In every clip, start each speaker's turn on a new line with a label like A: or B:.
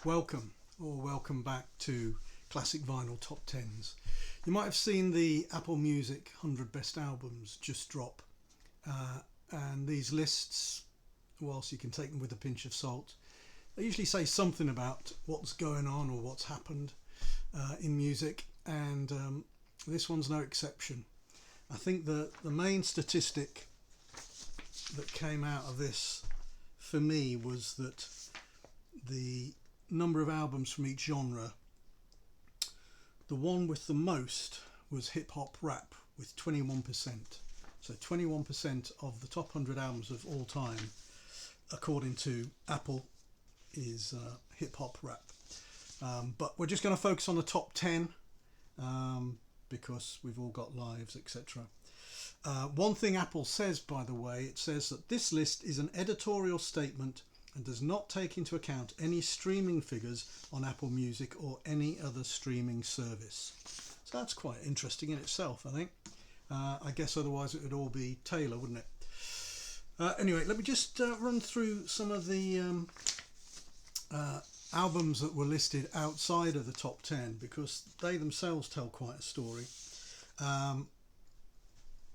A: Welcome or welcome back to Classic Vinyl Top 10s. You might have seen the Apple Music 100 Best Albums just drop, and these lists, whilst you can take them with a pinch of salt, they usually say something about what's going on or what's happened in music, and this one's no exception. I think the main statistic that came out of this for me was that the number of albums from each genre, the one with the most was hip hop rap with 21%. So 21% of the top 100 albums of all time, according to Apple, is hip hop rap. But we're just going to focus on the top 10 because we've all got lives, etc. One thing Apple says, by the way, it says that this list is an editorial statement and does not take into account any streaming figures on Apple Music or any other streaming service. So that's quite interesting in itself, I think. I guess otherwise it would all be Taylor, wouldn't it? Anyway, let me just run through some of the albums that were listed outside of the top 10 because they themselves tell quite a story. I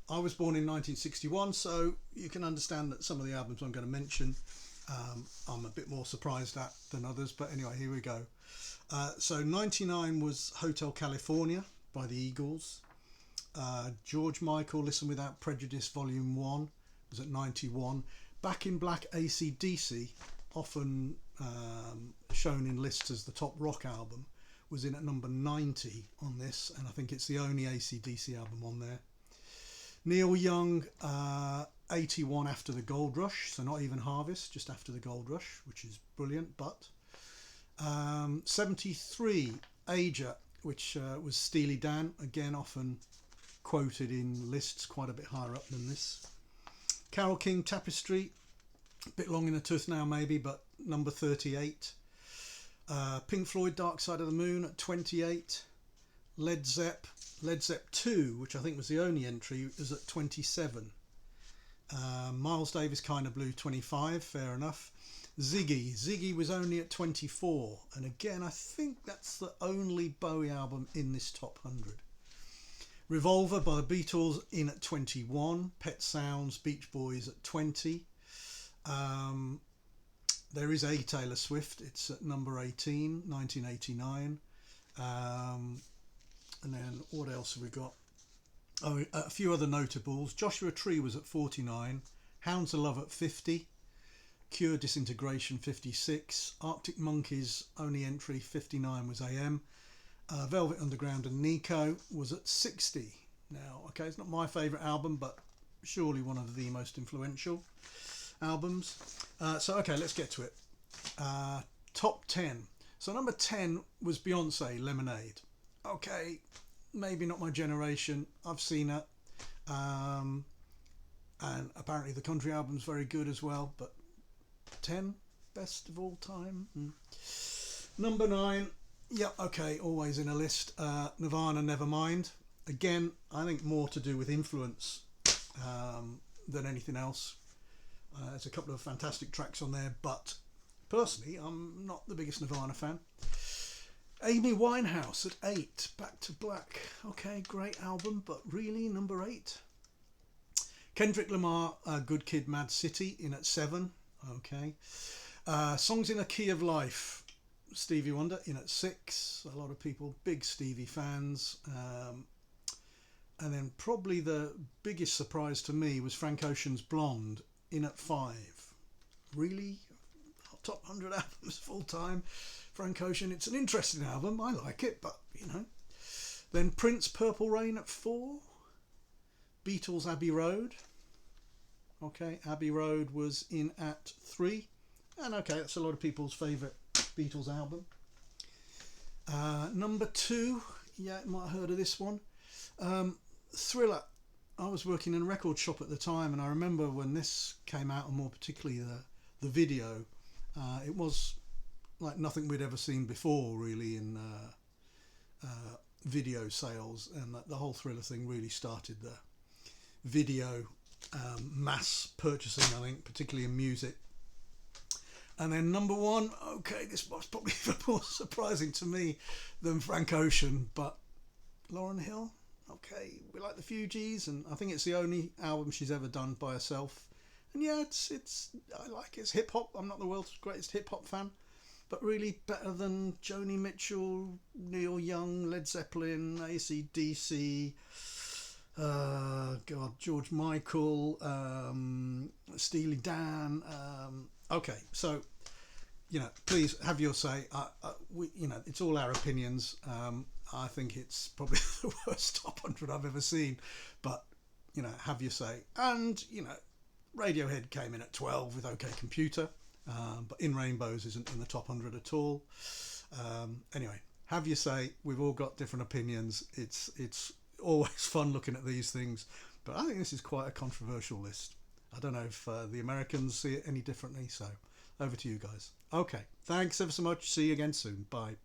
A: was born in 1961, so you can understand that some of the albums I'm going to mention I'm a bit more surprised at than others, but anyway, here we go. So 99 was Hotel California by the Eagles. George Michael, Listen Without Prejudice Volume 1 was at 91. Back in Black AC/DC, often shown in lists as the top rock album, was in at number 90 on this, and I think it's the only AC/DC album on there. Neil Young, 81 After the Gold Rush, so not even Harvest, just After the Gold Rush, which is brilliant. But 73 Aja, which was Steely Dan, again often quoted in lists quite a bit higher up than this. Carole King, Tapestry, a bit long in the tooth now maybe, but number 38. Pink Floyd, Dark Side of the Moon at 28. Led Zepp 2, which I think was the only entry, is at 27. Miles Davis, Kinda Blue, 25, fair enough. Ziggy was only at 24, and again I think that's the only Bowie album in this top 100. Revolver by the Beatles in at 21. Pet Sounds, Beach Boys at 20. There is a Taylor Swift, it's at number 18, 1989. And then what else have we got? Oh, a few other notables. Joshua Tree was at 49. Hounds of Love at 50. Cure Disintegration 56. Arctic Monkeys only entry 59 was AM. Velvet Underground and Nico was at 60. Now, okay, it's not my favourite album, but surely one of the most influential albums. So, okay, let's get to it. Top 10. So number 10 was Beyonce, Lemonade. Okay, maybe not my generation. I've seen it. And apparently the country album's very good as well, but 10 best of all time. Number 9, yeah, okay, always in a list. Nirvana, Nevermind. Again, I think more to do with influence than anything else. There's a couple of fantastic tracks on there, but personally I'm not the biggest Nirvana fan. Amy Winehouse at 8, Back to Black. Okay, great album, but really, number 8. Kendrick Lamar, Good Kid, Mad City in at 7. Okay. Songs in a Key of Life, Stevie Wonder in at 6. A lot of people, big Stevie fans. And then probably the biggest surprise to me was Frank Ocean's Blonde in at 5. Really? Top 100 albums full time. Frank Ocean, it's an interesting album. I like it, but you know. Then Prince, Purple Rain at 4. Beatles, Abbey Road. Okay, Abbey Road was in at 3. And okay, that's a lot of people's favourite Beatles album. Number 2, yeah, you might have heard of this one. Thriller. I was working in a record shop at the time, and I remember when this came out, and more particularly the video, it was like nothing we'd ever seen before really in video sales, and the whole Thriller thing really started the video mass purchasing, I think, particularly in music. And then number one, okay, this was probably more surprising to me than Frank Ocean, but Lauryn Hill. Okay, we like the Fugees, and I think it's the only album she's ever done by herself. And yeah, it's I like it. It's hip hop. I'm not the world's greatest hip hop fan, but really better than Joni Mitchell, Neil Young, Led Zeppelin, AC/DC, God, George Michael, Steely Dan. Okay, so please have your say. It's all our opinions. I think it's probably the worst top 100 I've ever seen, but have your say. And Radiohead came in at 12 with OK Computer, but In Rainbows isn't in the top 100 at all. Anyway, have your say. We've all got different opinions. It's always fun looking at these things, but I think this is quite a controversial list. I don't know if the Americans see it any differently, so over to you guys. Okay, thanks ever so much. See you again soon. Bye.